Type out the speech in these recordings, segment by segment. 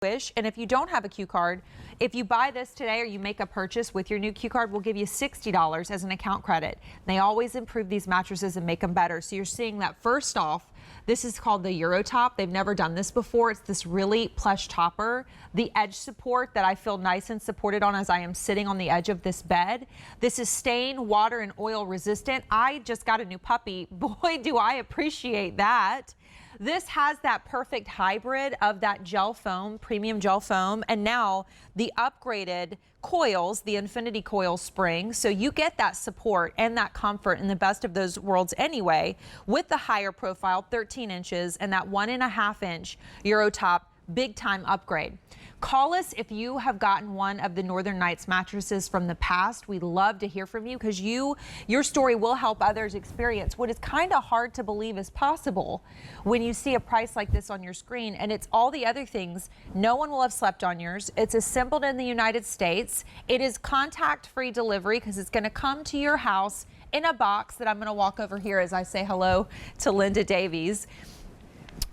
wish. And if you don't have a Q card, if you buy this today or you make a purchase with your new Q card, we'll give you $60 as an account credit. They always improve these mattresses and make them better. So you're seeing that first off. This is called the Eurotop. They've never done this before. It's this really plush topper. The edge support that I feel nice and supported on as I am sitting on the edge of this bed. This is stain, water, and oil resistant. I just got a new puppy. Boy, do I appreciate that. This has that perfect hybrid of that gel foam, premium gel foam, and now the upgraded coils, the infinity coil spring. So you get that support and that comfort in the best of those worlds anyway, with the higher profile, 13 inches, and that 1.5 inch Eurotop big time upgrade. Call us if you have gotten one of the Northern Nights mattresses from the past. We'd love to hear from you because your story will help others experience what is kind of hard to believe is possible when you see a price like this on your screen. And it's all the other things. No one will have slept on yours. It's assembled in the United States. It is contact-free delivery because it's going to come to your house in a box that I'm going to walk over here as I say hello to Linda Davies.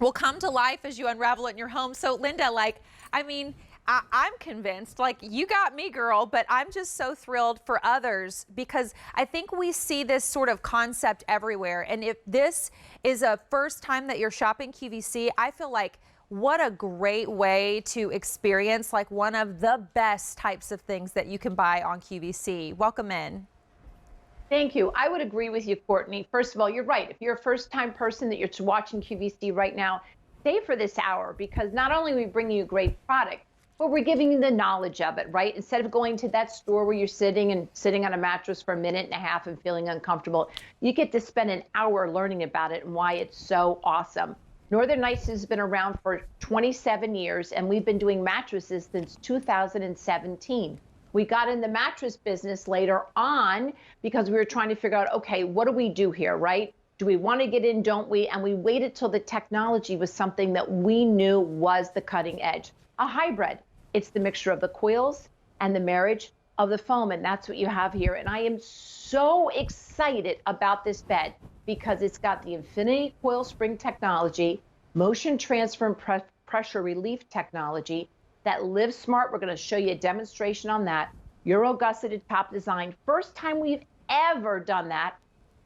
Will come to life as you unravel it in your home. So Linda, I'm convinced, you got me, girl, but I'm just so thrilled for others because I think we see this sort of concept everywhere. And if this is a first time that you're shopping QVC, I feel like what a great way to experience one of the best types of things that you can buy on QVC. Welcome in. Thank you. I would agree with you, Courtney. First of all, you're right. If you're a first-time person that you're watching QVC right now, stay for this hour because not only are we bringing you great product, but we're giving you the knowledge of it, right? Instead of going to that store where you're sitting on a mattress for a minute and a half and feeling uncomfortable, you get to spend an hour learning about it and why it's so awesome. Northern Nights has been around for 27 years, and we've been doing mattresses since 2017. We got in the mattress business later on because we were trying to figure out, okay, what do we do here, right? Do we want to get in, don't we? And we waited till the technology was something that we knew was the cutting edge. A hybrid. It's the mixture of the coils and the marriage of the foam, and that's what you have here. And I am so excited about this bed because it's got the infinity coil spring technology, motion transfer and pressure relief technology, that LiveSmart. We're going to show you a demonstration on that. Euro gusseted top design. First time we've ever done that.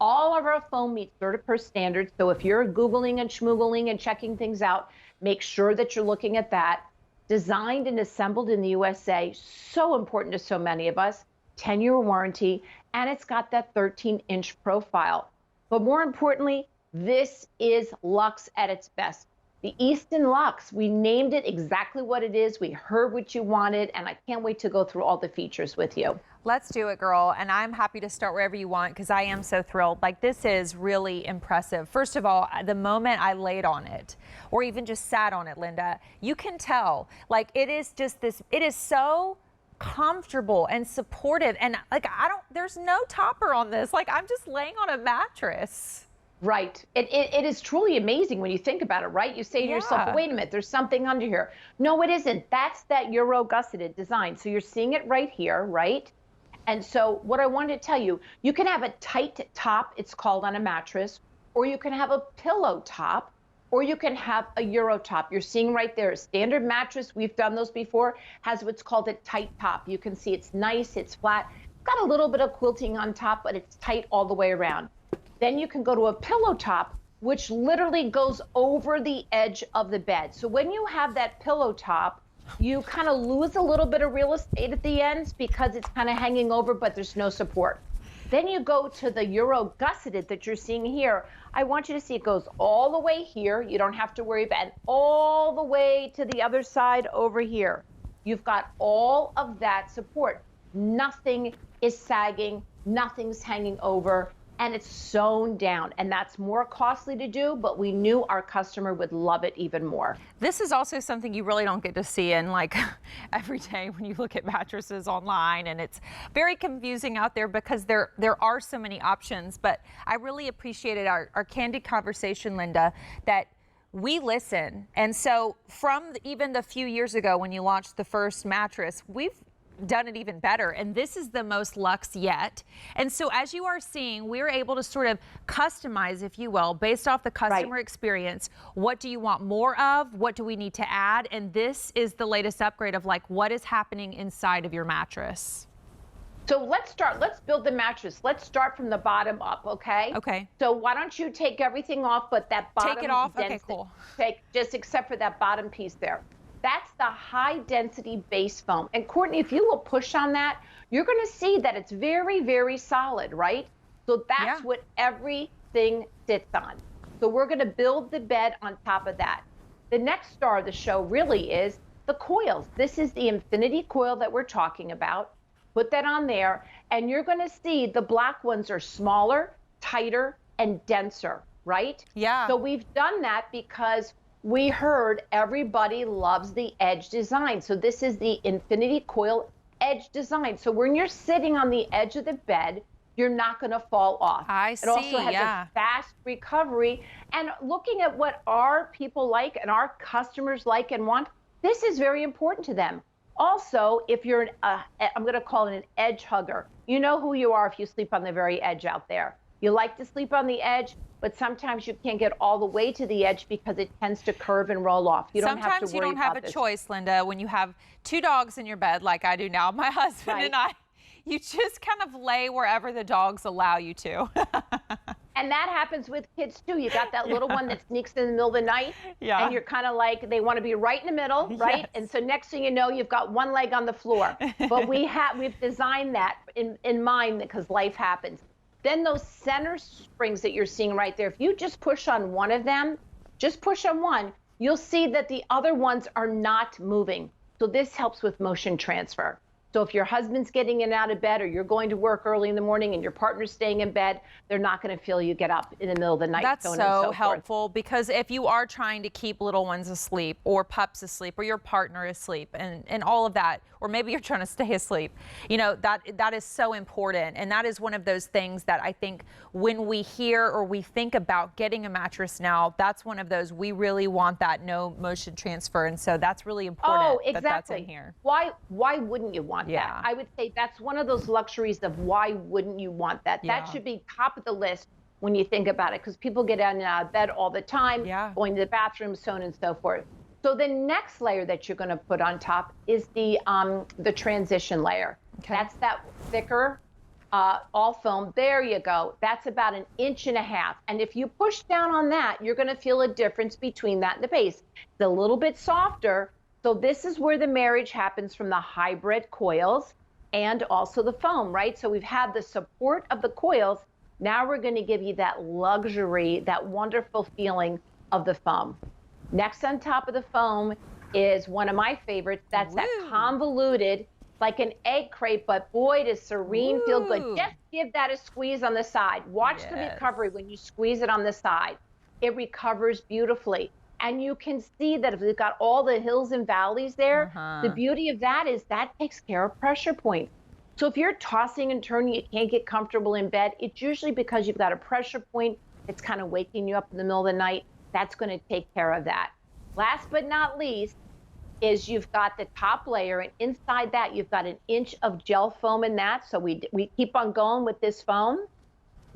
All of our foam meets Certipur standards. So if you're Googling and schmoogling and checking things out, make sure that you're looking at that. Designed and assembled in the USA. So important to so many of us. 10-year warranty. And it's got that 13-inch profile. But more importantly, this is luxe at its best. The Easton Luxe, we named it exactly what it is. We heard what you wanted, and I can't wait to go through all the features with you. Let's do it, girl. And I'm happy to start wherever you want because I am so thrilled. This is really impressive. First of all, the moment I laid on it or even just sat on it, Linda, you can tell it is just this, it is so comfortable and supportive. And there's no topper on this. I'm just laying on a mattress. Right. It is truly amazing when you think about it, right? You say to yourself, wait a minute, there's something under here. No, it isn't. That's that Euro gusseted design. So you're seeing it right here, right? And so what I wanted to tell you, you can have a tight top, it's called on a mattress, or you can have a pillow top, or you can have a Eurotop. You're seeing right there, a standard mattress, we've done those before, has what's called a tight top. You can see it's nice, it's flat. It's got a little bit of quilting on top, but it's tight all the way around. Then you can go to a pillow top, which literally goes over the edge of the bed. So when you have that pillow top, you kind of lose a little bit of real estate at the ends because it's kind of hanging over, but there's no support. Then you go to the Euro gusseted that you're seeing here. I want you to see it goes all the way here. You don't have to worry about it. All the way to the other side over here. You've got all of that support. Nothing is sagging. Nothing's hanging over. And it's sewn down, and that's more costly to do, but we knew our customer would love it even more. This is also something you really don't get to see in every day when you look at mattresses online, and it's very confusing out there because there are so many options. But I really appreciated our candid conversation, Linda, that we listen. And so from even the few years ago when you launched the first mattress, we've done it even better. And this is the most luxe yet. And so as you are seeing, we're able to sort of customize, if you will, based off the customer experience. What do you want more of? What do we need to add? And this is the latest upgrade of like what is happening inside of your mattress. So let's build the mattress. Let's start from the bottom up, okay? Okay. So why don't you take everything off, but that bottom. Take it off? Okay, cool. Just except for that bottom piece there. That's the high density base foam. And Courtney, if you will push on that, you're gonna see that it's very, very solid, right? So that's what everything sits on. So we're gonna build the bed on top of that. The next star of the show really is the coils. This is the infinity coil that we're talking about. Put that on there, and you're gonna see the black ones are smaller, tighter, and denser, right? Yeah. So we've done that because we heard everybody loves the edge design. So this is the infinity coil edge design. So when you're sitting on the edge of the bed, you're not gonna fall off. I see, It also has a fast recovery. And looking at what our people like and our customers like and want, this is very important to them. Also, if you're I'm going to call it an edge hugger. You know who you are if you sleep on the very edge out there. You like to sleep on the edge, but sometimes you can't get all the way to the edge because it tends to curve and roll off. You don't have to worry about this. Sometimes you don't have a choice, Linda, when you have 2 dogs in your bed like I do now, my husband and I. You just kind of lay wherever the dogs allow you to. And that happens with kids too. You got that little one that sneaks in the middle of the night, and you're kind of like, they want to be right in the middle, right? Yes. And so next thing you know, you've got one leg on the floor. But we've designed that in mind because life happens. Then those center springs that you're seeing right there, if you just push on one of them, just push on one, you'll see that the other ones are not moving. So this helps with motion transfer. So if your husband's getting in and out of bed, or you're going to work early in the morning and your partner's staying in bed, they're not going to feel you get up in the middle of the night. That's so helpful, because if you are trying to keep little ones asleep or pups asleep or your partner asleep and all of that, or maybe you're trying to stay asleep, you know, that is so important. And that is one of those things that I think when we hear or we think about getting a mattress now, that's one of those, we really want that no motion transfer. And so that's really important that that's in here. Why wouldn't you want that? I would say that's one of those luxuries of why wouldn't you want that? That should be top of the list when you think about it, because people get in and out of bed all the time, going to the bathroom, so on and so forth. So the next layer that you're going to put on top is the transition layer. That's that thicker all foam. There you go. That's about 1.5 inches. And if you push down on that, you're going to feel a difference between that and the base. It's a little bit softer. So this is where the marriage happens from the hybrid coils and also the foam, right? So we've had the support of the coils. Now we're going to give you that luxury, that wonderful feeling of the foam. Next on top of the foam is one of my favorites. That's that convoluted, like an egg crepe, but boy, does serene feel good. Just give that a squeeze on the side. Watch the recovery when you squeeze it on the side. It recovers beautifully. And you can see that if we've got all the hills and valleys there, the beauty of that is that takes care of pressure points. So if you're tossing and turning, you can't get comfortable in bed, it's usually because you've got a pressure point that's kind of waking you up in the middle of the night. That's going to take care of that. Last but not least is you've got the top layer, and inside that you've got 1 inch of gel foam in that. So we keep on going with this foam.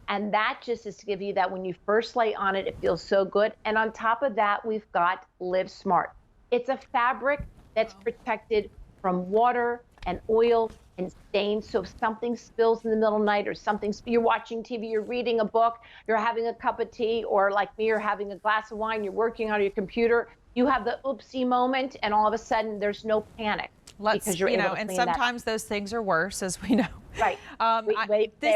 And that just is to give you that when you first lay on it, it feels so good. And on top of that, we've got LiveSmart. It's a fabric that's protected from water and oil and stains. So if something spills in the middle of the night, or you're watching TV, you're reading a book, you're having a cup of tea, or like me, you're having a glass of wine, you're working on your computer, you have the oopsie moment, and all of a sudden there's no panic. Because you're able to clean and sometimes those things are worse, as we know. Right.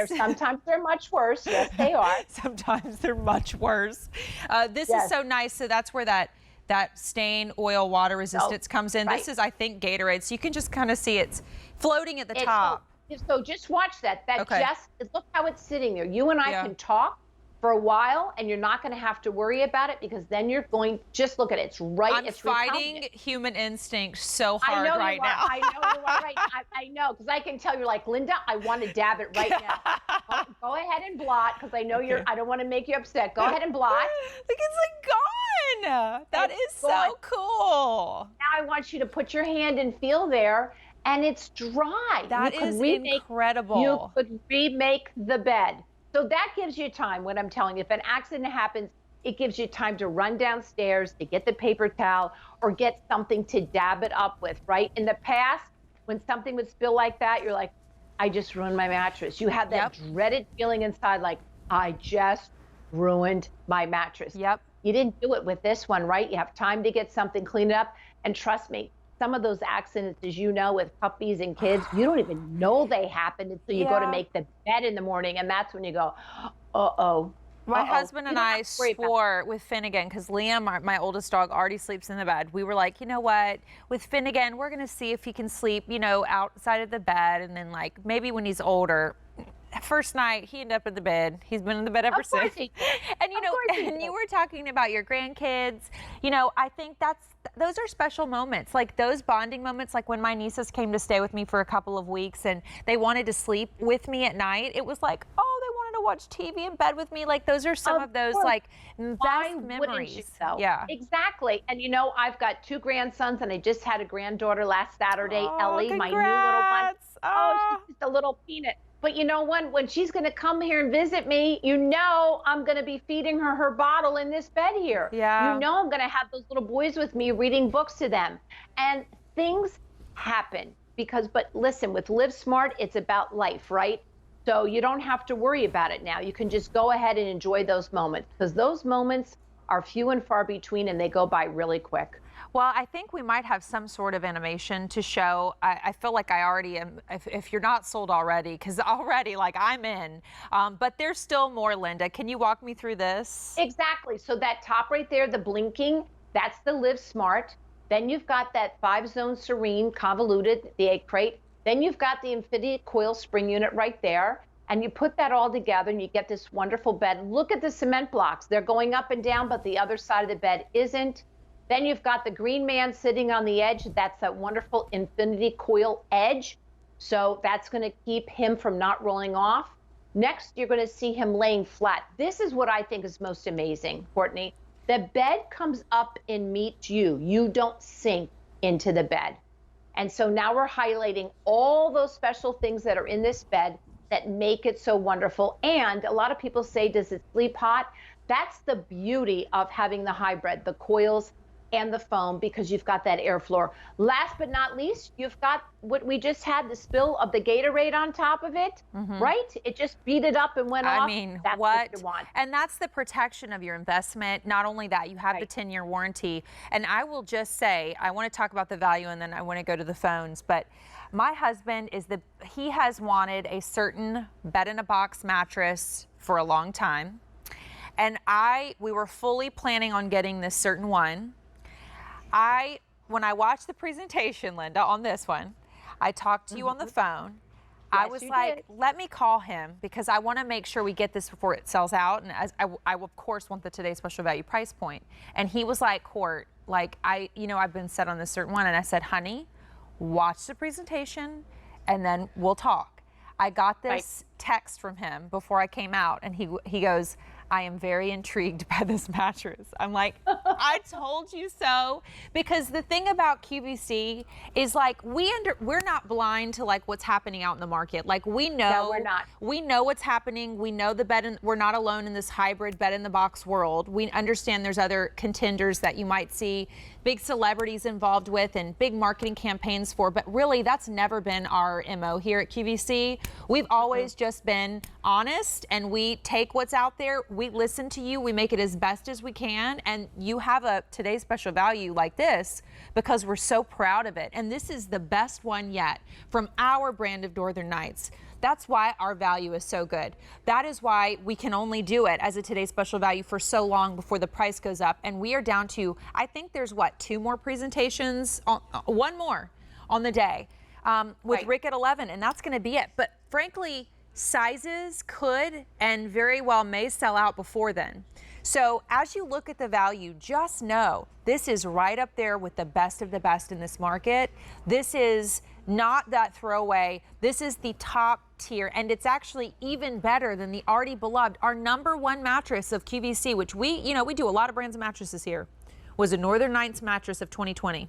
Sometimes they're much worse. Yes, they are. Sometimes they're much worse. This is so nice. So that's where that stain, oil, water resistance comes in. This is, I think, Gatorade. So you can just kind of see it's floating at the top. So just watch that. Look how it's sitting there. You and I can talk, for a while, and you're not going to have to worry about it, because then you're going, just look at it. It's right. I'm fighting human instinct so hard right now. I know you are right. I know, because I can tell you're like, Linda, I want to dab it right now. Go ahead and blot, because I know I don't want to make you upset. Go ahead and blot. Look, it's like gone. That is so cool. Now I want you to put your hand and feel there, and it's dry. That is incredible. You could remake the bed. So that gives you time. What I'm telling you, if an accident happens, it gives you time to run downstairs to get the paper towel or get something to dab it up with, right? In the past, when something would spill like that, you're like, I just ruined my mattress. You had that dreaded feeling inside, like, I just ruined my mattress. Yep. You didn't do it with this one, right? You have time to get something cleaned up. And trust me, some of those accidents, as you know, with puppies and kids, you don't even know they happened until you go to make the bed in the morning. And that's when you go, uh-oh. My husband and I swore with Finnegan, because Liam, my oldest dog, already sleeps in the bed. We were like, you know what? With Finnegan, we're going to see if he can sleep, you know, outside of the bed. And then, like, maybe when he's older. First night, he ended up in the bed. He's been in the bed ever since. And, you know, and you were talking about your grandkids. You know, I think those are special moments, like those bonding moments, like when my nieces came to stay with me for a couple of weeks and they wanted to sleep with me at night. It was like, oh, they wanted to watch TV in bed with me. Like, those are some of those, like, best memories. Yeah, exactly. And, you know, I've got 2 grandsons, and I just had a granddaughter last Saturday, Ellie, congrats. my new little one. Oh, she's just a little peanut. But you know, when she's going to come here and visit me, you know I'm going to be feeding her bottle in this bed here. Yeah. You know I'm going to have those little boys with me reading books to them. And things happen but listen, with LiveSmart, it's about life, right? So you don't have to worry about it now. You can just go ahead and enjoy those moments, because those moments are few and far between, and they go by really quick. Well, I think we might have some sort of animation to show. I feel like I already am, if you're not sold already, because already, like, I'm in. But there's still more, Linda. Can you walk me through this? Exactly. So that top right there, the blinking, that's the LiveSmart. Then you've got that 5-zone Serene convoluted, the egg crate. Then you've got the Infinity Coil spring unit right there. And you put that all together and you get this wonderful bed. Look at the cement blocks. They're going up and down, but the other side of the bed isn't. Then you've got the green man sitting on the edge. That's that wonderful Infinity Coil edge. So that's going to keep him from not rolling off. Next, you're going to see him laying flat. This is what I think is most amazing, Courtney. The bed comes up and meets you. You don't sink into the bed. And so now we're highlighting all those special things that are in this bed that make it so wonderful. And a lot of people say, does it sleep hot? That's the beauty of having the hybrid, the coils and the foam, because you've got that airflow. Last but not least, you've got what we just had, the spill of the Gatorade on top of it, right? It just beat it up and went off. I mean, that's what you want. And that's the protection of your investment. Not only that, you have the 10-year warranty. And I will just say, I want to talk about the value, and then I want to go to the phones, but my husband he has wanted a certain bed-in-a-box mattress for a long time. And we were fully planning on getting this certain one. When I watched the presentation, Linda, on this one, I talked to you on the phone. I was like, let me call him, because I want to make sure we get this before it sells out. And I of course want the today's special value price point. And he was like, Court, like, I've been set on this certain one. And I said, honey, watch the presentation and then we'll talk. I got this text from him before I came out, and he goes, I am very intrigued by this mattress. I'm like, I told you so. Because the thing about QVC is, like, we're not blind to, like, what's happening out in the market. Like, we know. No, we're not. We know what's happening. We know we're not alone in this hybrid bed-in-the-box world. We understand there's other contenders that you might see big celebrities involved with and big marketing campaigns for. But really, that's never been our MO here at QVC. We've always just been honest, and we take what's out there. We listen to you, we make it as best as we can, and you have a today's special value like this because we're so proud of it. And this is the best one yet from our brand of Northern Nights. That's why our value is so good. That is why we can only do it as a today's special value for so long before the price goes up. And we are down to, I think there's 2 more presentations, one more on the day with Rick at 11, and that's going to be it. But frankly, sizes could and very well may sell out before then. So as you look at the value, just know this is right up there with the best of the best in this market. This is not that throwaway. This is the top tier, and it's actually even better than the already beloved. Our #1 mattress of QVC, which we do a lot of brands of mattresses here, was a Northern Nights mattress of 2020.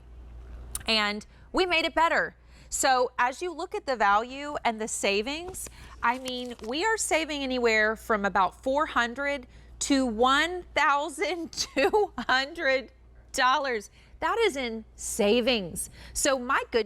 And we made it better. So as you look at the value and the savings, I mean, we are saving anywhere from about $400 to $1,200. That is in savings. So my good